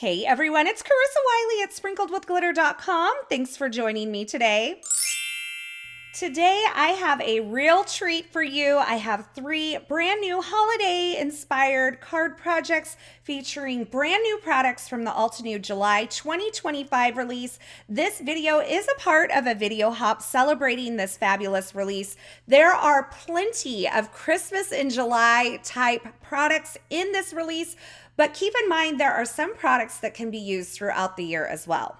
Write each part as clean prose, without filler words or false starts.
Hey everyone, it's Carissa Wiley at sprinkledwithglitter.com. Thanks for joining me today. Today I have a real treat for you. I have 3 brand new holiday inspired card projects featuring brand new products from the Altenew July 2025 release. This video is a part of a video hop celebrating this fabulous release. There are plenty of Christmas in July type products in this release, but keep in mind there are some products that can be used throughout the year as well.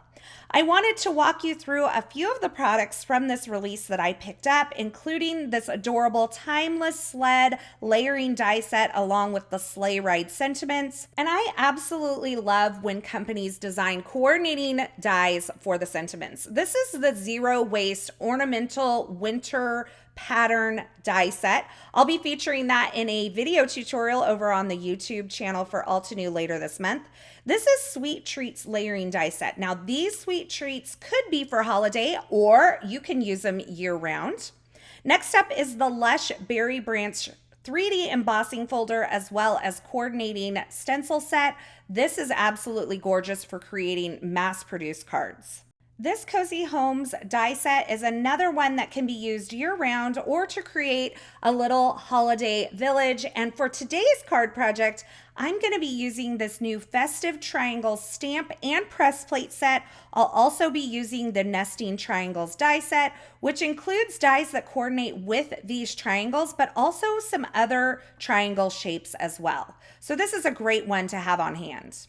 I wanted to walk you through a few of the products from this release that I picked up, including this adorable timeless sled layering die set along with the sleigh ride sentiments. And I absolutely love when companies design coordinating dies for the sentiments. This is the zero waste ornamental winter pattern die set. I'll be featuring that in a video tutorial over on the YouTube channel for Altenew later this month. This is Sweet Treats layering die set. Now these sweet treats could be for holiday or you can use them year round. Next up is the Lush Berry Branch 3D embossing folder as well as coordinating stencil set. This is absolutely gorgeous for creating mass-produced cards. This Cozy Homes die set is another one that can be used year-round or to create a little holiday village. And for today's card project, I'm going to be using this new Festive Triangles stamp and press plate set. I'll also be using the Nesting Triangles die set, which includes dies that coordinate with these triangles, but also some other triangle shapes as well. So this is a great one to have on hand.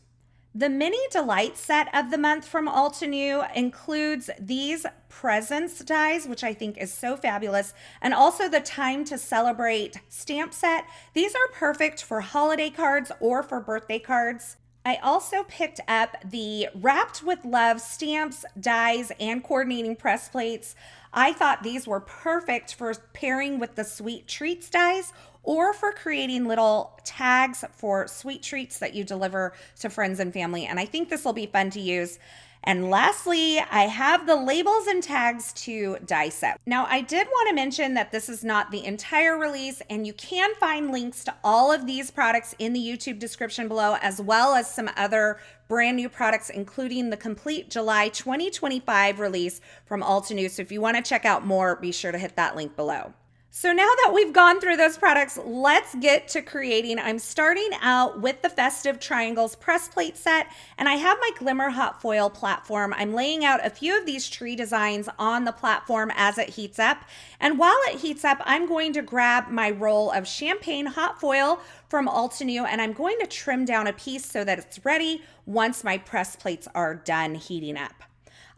The Mini Delight set of the month from Altenew includes these presents dies, which I think is so fabulous, and also the Time to Celebrate stamp set. These are perfect for holiday cards or for birthday cards. I also picked up the Wrapped with Love stamps, dies, and coordinating press plates. I thought these were perfect for pairing with the Sweet Treats dies or for creating little tags for sweet treats that you deliver to friends and family. And I think this will be fun to use. And lastly, I have the labels and tags to die set. Now, I did want to mention that this is not the entire release, and you can find links to all of these products in the YouTube description below, as well as some other brand new products, including the complete July 2025 release from Altenew. So if you want to check out more, be sure to hit that link below. So now that we've gone through those products, let's get to creating. I'm starting out with the Festive Triangles press plate set, and I have my Glimmer Hot Foil platform. I'm laying out a few of these tree designs on the platform as it heats up. And while it heats up, I'm going to grab my roll of Champagne Hot Foil from Altenew, and I'm going to trim down a piece so that it's ready once my press plates are done heating up.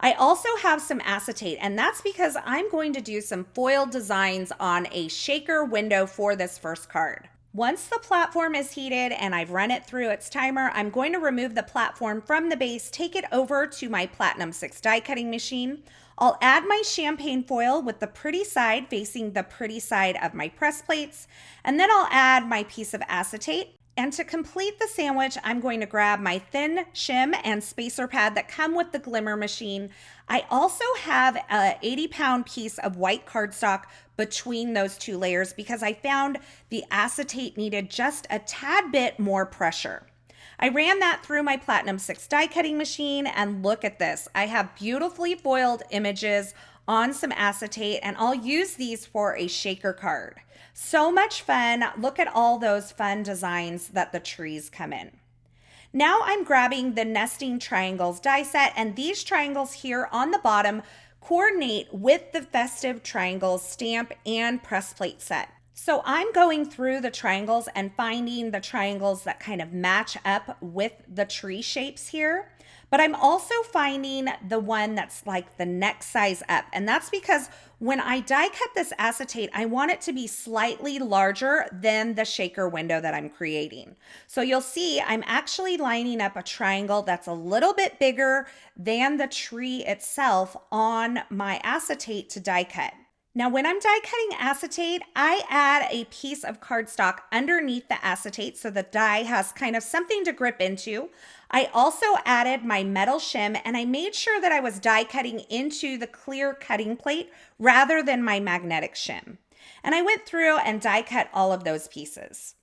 I also have some acetate, and that's because I'm going to do some foil designs on a shaker window for this first card. Once the platform is heated and I've run it through its timer, I'm going to remove the platform from the base, take it over to my Platinum 6 die cutting machine. I'll add my champagne foil with the pretty side facing the pretty side of my press plates, and then I'll add my piece of acetate. And to complete the sandwich, I'm going to grab my thin shim and spacer pad that come with the Glimmer machine. I also have a 80-pound piece of white cardstock between those two layers because I found the acetate needed just a tad bit more pressure. I ran that through my Platinum 6 die cutting machine, and look at this. I have beautifully foiled images on some acetate, and I'll use these for a shaker card. So much fun. Look at all those fun designs that the trees come in. Now I'm grabbing the Nesting Triangles die set, and these triangles here on the bottom coordinate with the Festive Triangles stamp and press plate set. So I'm going through the triangles and finding the triangles that kind of match up with the tree shapes here. But I'm also finding the one that's like the next size up. And that's because when I die cut this acetate, I want it to be slightly larger than the shaker window that I'm creating. So you'll see I'm actually lining up a triangle that's a little bit bigger than the tree itself on my acetate to die cut. Now, when I'm die cutting acetate, I add a piece of cardstock underneath the acetate so the die has kind of something to grip into. I also added my metal shim, and I made sure that I was die cutting into the clear cutting plate rather than my magnetic shim. And I went through and die cut all of those pieces.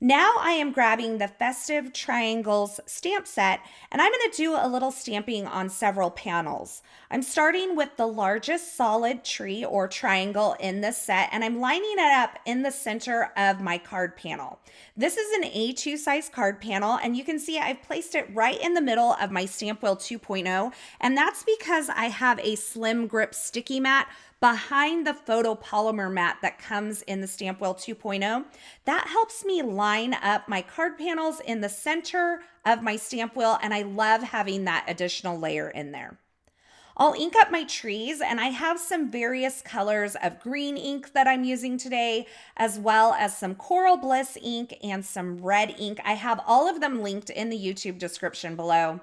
Now I am grabbing the Festive Triangles stamp set, and I'm going to do a little stamping on several panels. I'm starting with the largest solid tree or triangle in this set, and I'm lining it up in the center of my card panel. This is an A2 size card panel, and you can see I've placed it right in the middle of my Stamp Wheel 2.0, and that's because I have a slim grip sticky mat behind the photopolymer mat that comes in the Stamp Wheel 2.0. That helps me line up my card panels in the center of my stamp wheel, and I love having that additional layer in there. I'll ink up my trees, and I have some various colors of green ink that I'm using today, as well as some Coral Bliss ink and some red ink. I have all of them linked in the YouTube description below.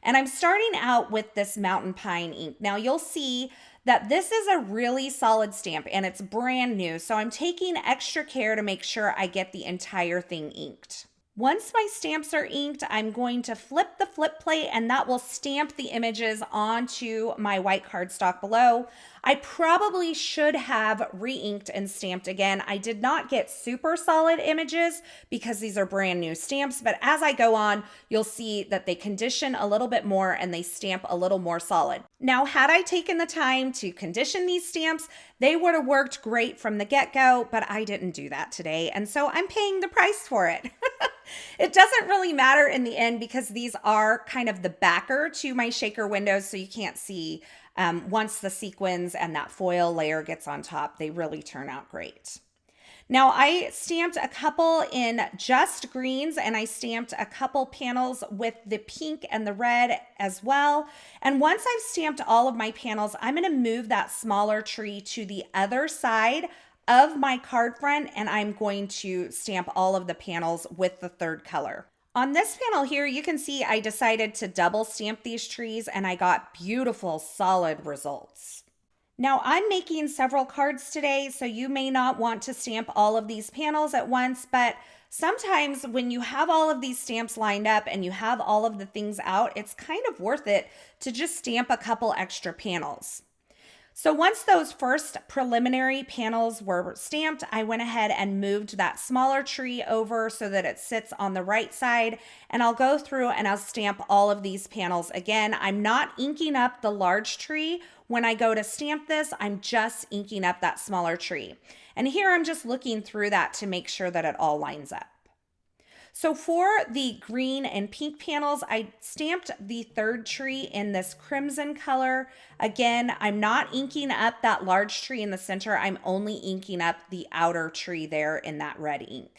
And I'm starting out with this Mountain Pine ink. Now you'll see that this is a really solid stamp and it's brand new, so I'm taking extra care to make sure I get the entire thing inked. Once my stamps are inked, I'm going to flip the flip plate, and that will stamp the images onto my white cardstock below. I probably should have re-inked and stamped again. I did not get super solid images because these are brand new stamps, but as I go on, you'll see that they condition a little bit more and they stamp a little more solid. Now, had I taken the time to condition these stamps, they would have worked great from the get-go, but I didn't do that today, and so I'm paying the price for it. It doesn't really matter in the end because these are kind of the backer to my shaker windows, so you can't see once the sequins and that foil layer gets on top, they really turn out great. Now I stamped a couple in just greens, and I stamped a couple panels with the pink and the red as well. And once I've stamped all of my panels, I'm going to move that smaller tree to the other side of my card front, and I'm going to stamp all of the panels with the third color. On this panel here, you can see I decided to double stamp these trees, and I got beautiful solid results. Now I'm making several cards today, so you may not want to stamp all of these panels at once, but sometimes when you have all of these stamps lined up and you have all of the things out, it's kind of worth it to just stamp a couple extra panels. So once those first preliminary panels were stamped, I went ahead and moved that smaller tree over so that it sits on the right side, and I'll go through and I'll stamp all of these panels. Again, I'm not inking up the large tree. When I go to stamp this, I'm just inking up that smaller tree. And here I'm just looking through that to make sure that it all lines up. So for the green and pink panels, I stamped the third tree in this crimson color. Again, I'm not inking up that large tree in the center. I'm only inking up the outer tree there in that red ink.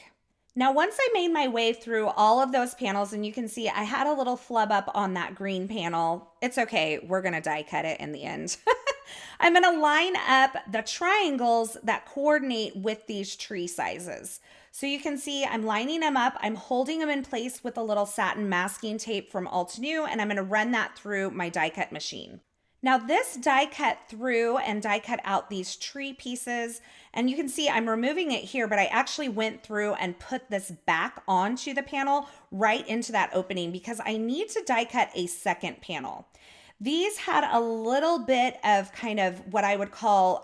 Now, once I made my way through all of those panels, and you can see I had a little flub up on that green panel. It's okay, we're gonna die cut it in the end. I'm gonna line up the triangles that coordinate with these tree sizes. So you can see I'm lining them up, I'm holding them in place with a little satin masking tape from Altenew, and I'm gonna run that through my die cut machine. Now this die cut through and die cut out these tree pieces, and you can see I'm removing it here, but I actually went through and put this back onto the panel right into that opening because I need to die cut a second panel. These had a little bit of kind of what I would call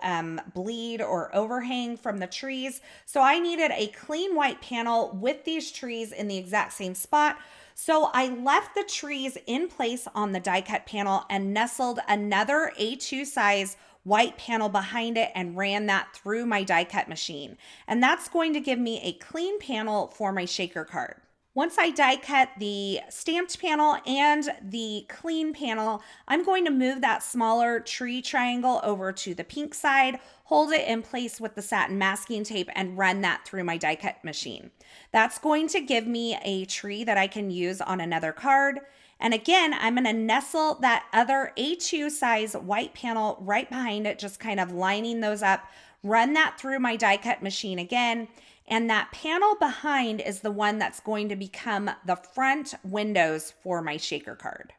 bleed or overhang from the trees. So I needed a clean white panel with these trees in the exact same spot. So I left the trees in place on the die cut panel and nestled another A2 size white panel behind it and ran that through my die cut machine. And that's going to give me a clean panel for my shaker card. Once I die cut the stamped panel and the clean panel, I'm going to move that smaller tree triangle over to the pink side, hold it in place with the satin masking tape, and run that through my die cut machine. That's going to give me a tree that I can use on another card. And again, I'm going to nestle that other A2 size white panel right behind it, just kind of lining those up, run that through my die cut machine again. And that panel behind is the one that's going to become the front windows for my shaker card.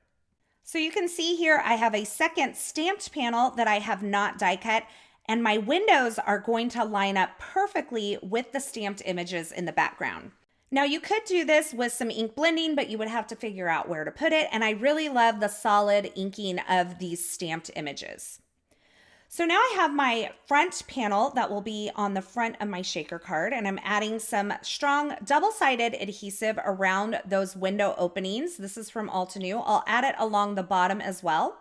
So you can see here I have a second stamped panel that I have not die cut, and my windows are going to line up perfectly with the stamped images in the background. Now you could do this with some ink blending, but you would have to figure out where to put it, and I really love the solid inking of these stamped images. So now I have my front panel that will be on the front of my shaker card, and I'm adding some strong double-sided adhesive around those window openings. This is from Altenew. I'll add it along the bottom as well.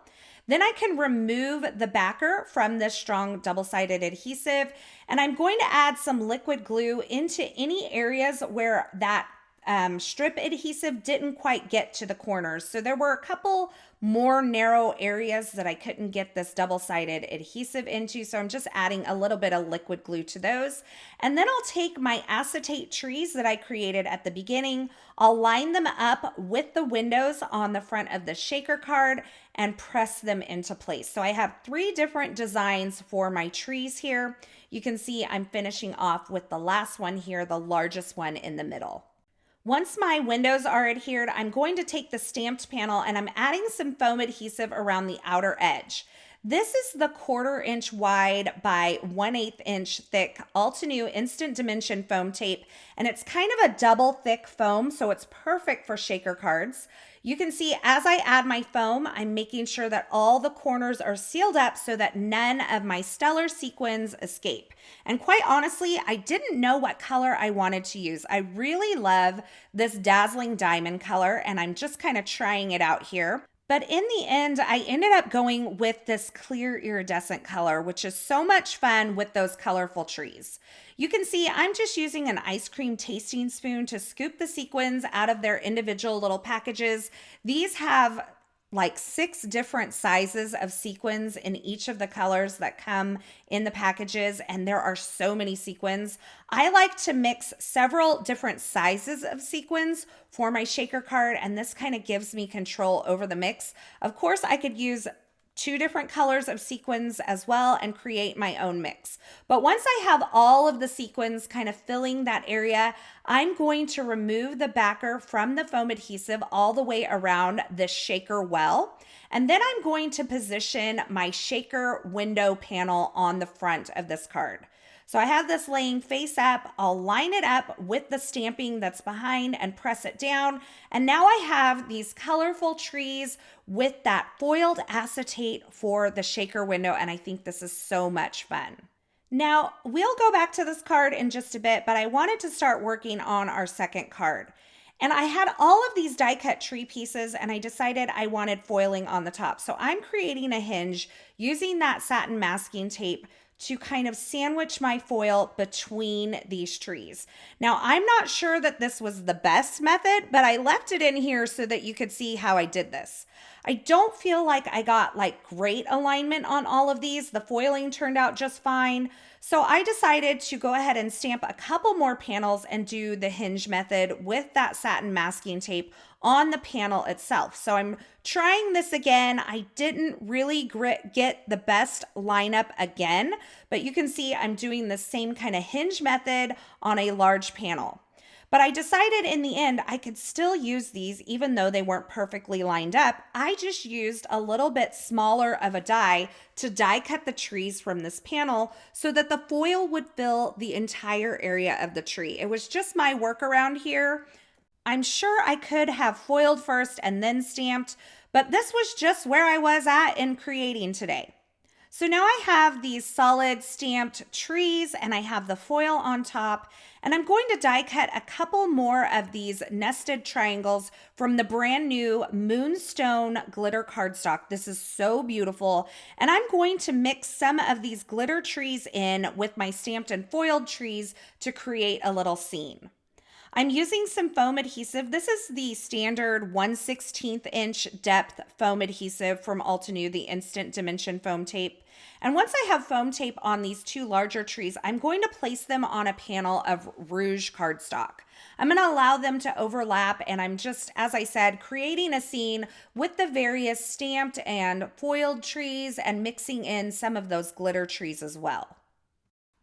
Then I can remove the backer from this strong double-sided adhesive, and I'm going to add some liquid glue into any areas where that strip adhesive didn't quite get to the corners. So there were a couple more narrow areas that I couldn't get this double-sided adhesive into. So I'm just adding a little bit of liquid glue to those. And then I'll take my acetate trees that I created at the beginning. I'll line them up with the windows on the front of the shaker card and press them into place. So I have 3 different designs for my trees here. You can see I'm finishing off with the last one here, the largest one in the middle. Once my windows are adhered, I'm going to take the stamped panel and I'm adding some foam adhesive around the outer edge. This is the 1/4 inch wide by 1/8 inch thick Altenew Instant Dimension foam tape, and it's kind of a double thick foam, so it's perfect for shaker cards. You can see as I add my foam, I'm making sure that all the corners are sealed up so that none of my stellar sequins escape. And quite honestly, I didn't know what color I wanted to use. I really love this dazzling diamond color, and I'm just kind of trying it out here. But in the end, I ended up going with this clear iridescent color, which is so much fun with those colorful trees. You can see I'm just using an ice cream tasting spoon to scoop the sequins out of their individual little packages. These have like 6 different sizes of sequins in each of the colors that come in the packages, and there are so many sequins. I like to mix several different sizes of sequins for my shaker card, and this kind of gives me control over the mix. Of course, I could use 2 different colors of sequins as well and create my own mix. But once I have all of the sequins kind of filling that area, I'm going to remove the backer from the foam adhesive all the way around the shaker well. And then I'm going to position my shaker window panel on the front of this card. So I have this laying face up. I'll line it up with the stamping that's behind and press it down. And now I have these colorful trees with that foiled acetate for the shaker window. And I think this is so much fun. Now we'll go back to this card in just a bit, but I wanted to start working on our second card. And I had all of these die cut tree pieces and I decided I wanted foiling on the top. So I'm creating a hinge using that satin masking tape to kind of sandwich my foil between these trees. Now, I'm not sure that this was the best method, but I left it in here so that you could see how I did this. I don't feel like I got like great alignment on all of these. The foiling turned out just fine. So I decided to go ahead and stamp a couple more panels and do the hinge method with that satin masking tape on the panel itself. So I'm trying this again. I didn't really get the best lineup again, but you can see I'm doing the same kind of hinge method on a large panel. But I decided in the end I could still use these even though they weren't perfectly lined up. I just used a little bit smaller of a die to die cut the trees from this panel so that the foil would fill the entire area of the tree. It was just my workaround here. I'm sure I could have foiled first and then stamped, but this was just where I was at in creating today. So now I have these solid stamped trees and I have the foil on top, and I'm going to die cut a couple more of these nested triangles from the brand new Moonstone glitter cardstock. This is so beautiful. And I'm going to mix some of these glitter trees in with my stamped and foiled trees to create a little scene. I'm using some foam adhesive. This is the standard 1/16 inch depth foam adhesive from Altenew, the Instant Dimension foam tape. And once I have foam tape on these 2 larger trees, I'm going to place them on a panel of rouge cardstock. I'm going to allow them to overlap, and I'm just, as I said, creating a scene with the various stamped and foiled trees and mixing in some of those glitter trees as well.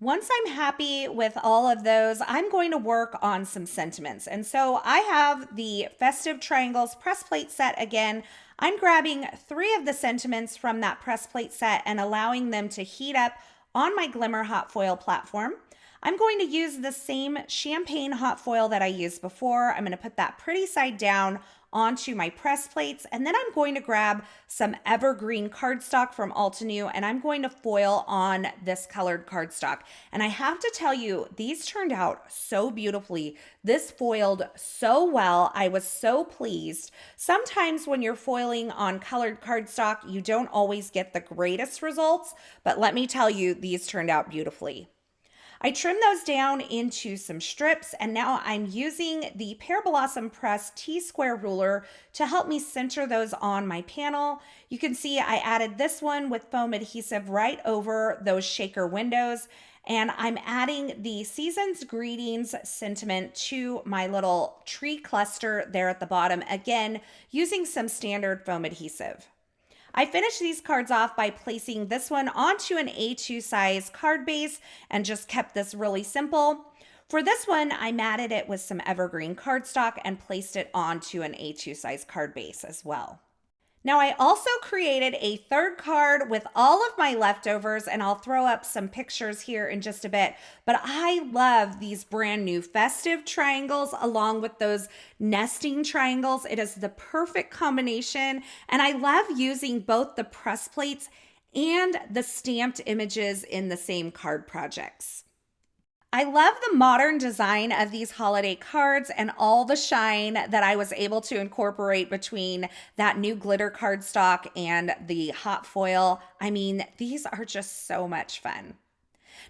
Once I'm happy with all of those, I'm going to work on some sentiments. And so I have the Festive Triangles press plate set again. I'm grabbing 3 of the sentiments from that press plate set and allowing them to heat up on my Glimmer hot foil platform. I'm going to use the same champagne hot foil that I used before. I'm going to put that pretty side down onto my press plates. And then I'm going to grab some evergreen cardstock from Altenew and I'm going to foil on this colored cardstock. And I have to tell you, these turned out so beautifully. This foiled so well. I was so pleased. Sometimes when you're foiling on colored cardstock, you don't always get the greatest results, but let me tell you, these turned out beautifully. I trimmed those down into some strips, and now I'm using the Pear Blossom Press T-square ruler to help me center those on my panel. You can see I added this one with foam adhesive right over those shaker windows, and I'm adding the Season's Greetings sentiment to my little tree cluster there at the bottom, again, using some standard foam adhesive. I finished these cards off by placing this one onto an A2 size card base and just kept this really simple. For this one, I matted it with some evergreen cardstock and placed it onto an A2 size card base as well. Now I also created a third card with all of my leftovers, and I'll throw up some pictures here in just a bit, but I love these brand new festive triangles along with those nesting triangles. It is the perfect combination, and I love using both the press plates and the stamped images in the same card projects. I love the modern design of these holiday cards and all the shine that I was able to incorporate between that new glitter cardstock and the hot foil. I mean, these are just so much fun.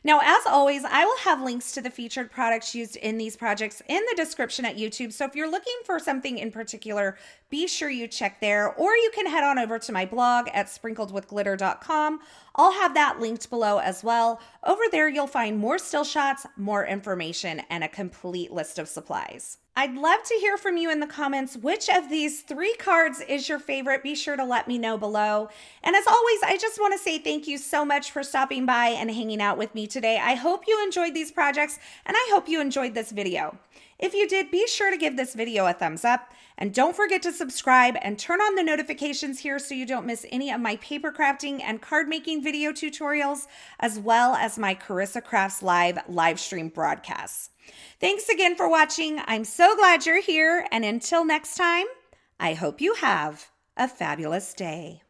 Now, as always, I will have links to the featured products used in these projects in the description at YouTube. So if you're looking for something in particular, be sure you check there, or you can head on over to my blog at sprinkledwithglitter.com. I'll have that linked below as well. Over there, you'll find more still shots, more information, and a complete list of supplies. I'd love to hear from you in the comments. Which of these 3 cards is your favorite? Be sure to let me know below. And as always, I just want to say thank you so much for stopping by and hanging out with me today. I hope you enjoyed these projects, and I hope you enjoyed this video. If you did, be sure to give this video a thumbs up, and don't forget to subscribe and turn on the notifications here so you don't miss any of my paper crafting and card making video tutorials, as well as my Carissa Crafts live stream broadcasts. Thanks again for watching. I'm so glad you're here, and until next time, I hope you have a fabulous day.